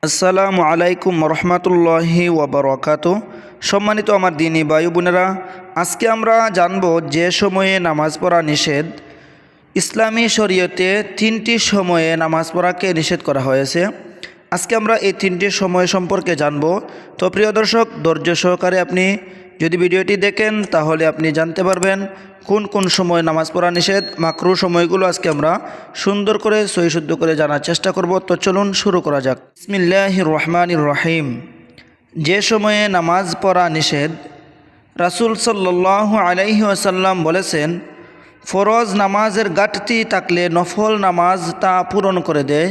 আসসালামু আলাইকুম রহমতুল্লাহি ওয়াবারাকাতুহু। সম্মানিত আমার দিনী ভাই বোনেরা, আজকে আমরা জানব যে সময়ে নামাজ পড়া নিষেধ। ইসলামী শরীয়তে তিনটি সময়ে নামাজ পড়াকে নিষেধ করা হয়েছে। আজকে আমরা এই তিনটি সময় সম্পর্কে জানব। তো প্রিয় দর্শক, ধৈর্য সহকারে আপনি যদি ভিডিওটি দেখেন তাহলে আপনি জানতে পারবেন কোন কোন সময় নামাজ পড়া নিষেধ। মাকরুহ সময়গুলো আজকে আমরা সুন্দর করে সহিশুদ্ধ করে জানার চেষ্টা করব। তো চলুন শুরু করা যাক। বিসমিল্লাহির রহমানির রহিম। যে সময়ে নামাজ পড়া নিষেধ, রাসূল সাল্লাল্লাহু আলাইহি ওয়াসাল্লাম বলেছেন, ফরজ নামাজের ঘাটতি থাকলে নফল নামাজ তা পূরণ করে দেয়,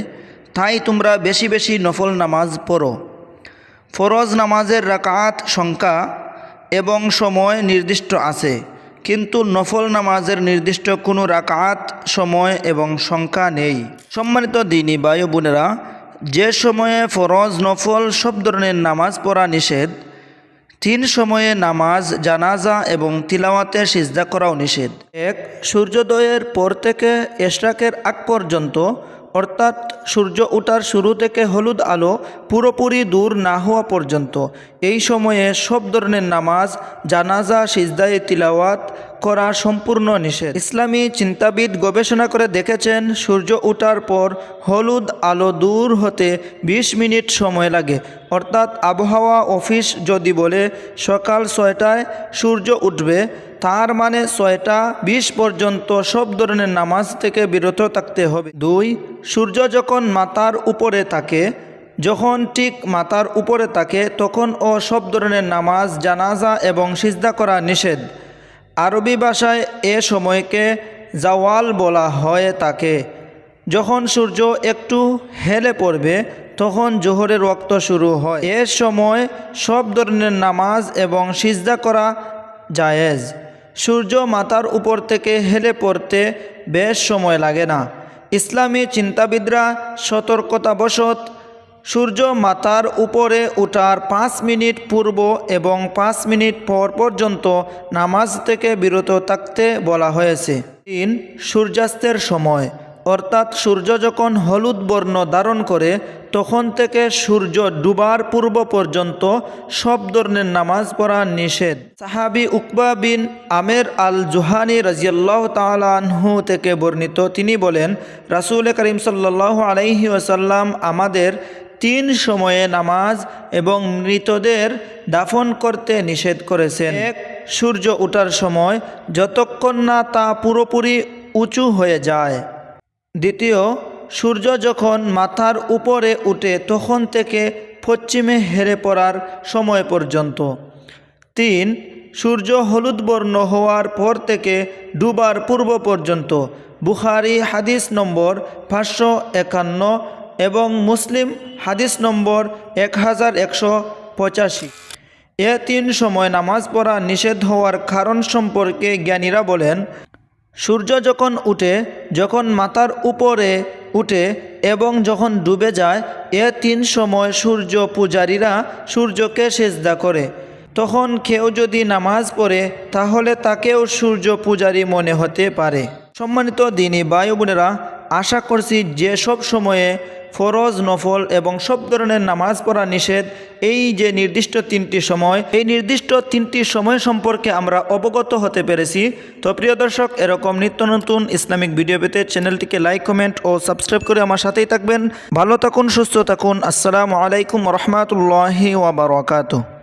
তাই তোমরা বেশি বেশি নফল নামাজ পড়ো। ফরজ নামাজের রাকাত সংখ্যা এবং সময় নির্দিষ্ট আছে, কিন্তু নফল নামাজের নির্দিষ্ট কোনো রাকাত, সময় এবং সংখ্যা নেই। সম্মানিত দ্বীনী ভাই বোনেরা, যে সময়ে ফরজ নফল সব ধরনের নামাজ পড়া নিষেধ, তিন সময়ে নামাজ, জানাজা এবং তিলাওয়াতে সিজদা করাও নিষেধ। এক, সূর্যোদয়ের পর থেকে ইশরাকের আগ পর্যন্ত, অর্থাৎ সূর্য ওঠার শুরু থেকে হলুদ আলো পুরোপুরি দূর না হওয়া পর্যন্ত। এই সময়ে সব ধরনের নামাজ, জানাজা, সিজদায়ে তিলাওয়াত করা সম্পূর্ণ নিষেধ। ইসলামী চিন্তাবিদ গবেষণা করে দেখেছেন, সূর্য ওঠার পর হলুদ আলো দূর হতে 20 মিনিট সময় লাগে। অর্থাৎ আবহাওয়া অফিস যদি বলে সকাল 6টায় সূর্য উঠবে, তার মানে 6টা 20 পর্যন্ত সব ধরনের নামাজ থেকে বিরত থাকতে হবে। 2, সূর্য যখন মাথার উপরে থাকে, যখন ঠিক মাথার উপরে থাকে তখন ও সব ধরনের নামাজ, জানাজা এবং সিজদা করা নিষেধ। আরবি ভাষায় এ সময়কে জাওয়াল বলা হয় থাকে। যখন সূর্য একটু হেলে পড়বে তখন জোহরের ওয়াক্ত শুরু হয়। এ সময় সব ধরনের নামাজ এবং সিজদা করা জায়েজ। সূর্য মাথার উপর থেকে হেলে পড়তে বেশ সময় লাগে না। ইসলামী চিন্তাবিদরা সতর্কতাবশত সূর্য মাথার উপরে ওঠার 5 মিনিট পূর্ব এবং 5 মিনিট পর পর্যন্ত নামাজ থেকে বিরত থাকতে বলা হয়েছে। 3, সূর্যাস্তের সময়, অর্থাৎ সূর্য যখন হলুদ বর্ণ ধারণ করে তখন থেকে সূর্য ডুবার পূর্ব পর্যন্ত সব ধরনের নামাজ পড়া নিষেধ। সাহাবী উকবা বিন আমের আল জুহানি রাদিয়াল্লাহু তাআলা আনহু থেকে বর্ণিত, তিনি বলেন, রাসূল করিম সাল্লাল্লাহু আলাইহি ওয়াসাল্লাম আমাদের 3 সময়ে নামাজ এবং মৃতদের দাফন করতে নিষেধ করেছেন। 1, সূর্য ওঠার সময়, যতক্ষণ না তা পুরোপুরি উঁচু হয়ে যায়। 2, সূর্য যখন মাথার উপরে উঠে তখন থেকে পশ্চিমে হেলে পড়ার সময় পর্যন্ত। 3, সূর্য হলুদ বর্ণ হওয়ার পর থেকে ডুবার পূর্ব পর্যন্ত। বুখারী হাদিস নম্বর 551 এবং মুসলিম হাদিস নম্বর 1185। এ 3 সময় নামাজ পড়া নিষেধ হওয়ার কারণ সম্পর্কে জ্ঞানীরা বলেন, সূর্য যখন উঠে, যখন মাথার উপরে উঠে এবং যখন ডুবে যায়, এ 3 সময় সূর্য পূজারীরা সূর্যকে সিজদা করে। তখন কেউ যদি নামাজ পড়ে তাহলে তাকেও সূর্য পূজারী মনে হতে পারে। সম্মানিত দ্বীনী ভাই বোনেরা, আশা করছি যে সব সময়ে ফরজ, নফল এবং সব ধরনের নামাজ পড়া নিষেধ, এই যে নির্দিষ্ট 3টি সময়, এই নির্দিষ্ট 3টি সময় সম্পর্কে আমরা অবগত হতে পেরেছি। তো প্রিয় দর্শক, এরকম নিত্য নতুন ইসলামিক ভিডিও পেতে চ্যানেলটিকে লাইক, কমেন্ট ও সাবস্ক্রাইব করে আমার সাথেই থাকবেন। ভালো থাকুন, সুস্থ থাকুন। আসসালামু আলাইকুম রহমতুল্লাহি ওয়া বারাকাতুহু।